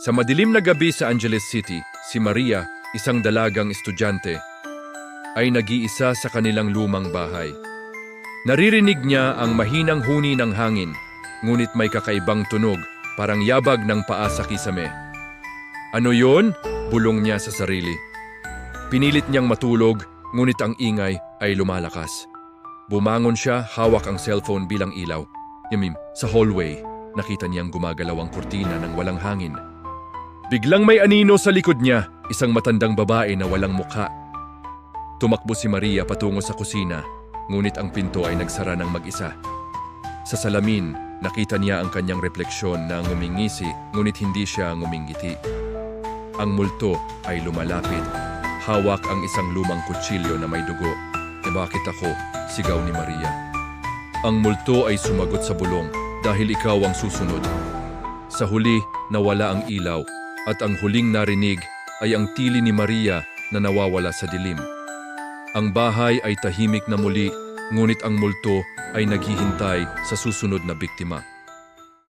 Sa madilim na gabi sa Angeles City, si Maria, isang dalagang estudyante, ay nag-iisa sa kanilang lumang bahay. Naririnig niya ang mahinang huni ng hangin, ngunit may kakaibang tunog, parang yabag ng paa sa kisame. Ano yun? Bulong niya sa sarili. Pinilit niyang matulog, ngunit ang ingay ay lumalakas. Bumangon siya, hawak ang cellphone bilang ilaw. Sa hallway, nakita niyang gumagalaw ang kurtina ng walang hangin. Biglang may anino sa likod niya, isang matandang babae na walang mukha. Tumakbo si Maria patungo sa kusina, ngunit ang pinto ay nagsara ng mag-isa. Sa salamin, nakita niya ang kanyang refleksyon na ngumingisi, ngunit hindi siya ngumingiti. Ang multo ay lumalapit. Hawak ang isang lumang kutsilyo na may dugo. Bakit ako? Sigaw ni Maria. Ang multo ay sumagot sa bulong, dahil ikaw ang susunod. Sa huli, nawala ang ilaw, at ang huling narinig ay ang tili ni Maria na nawawala sa dilim. Ang bahay ay tahimik na muli, ngunit ang multo ay naghihintay sa susunod na biktima.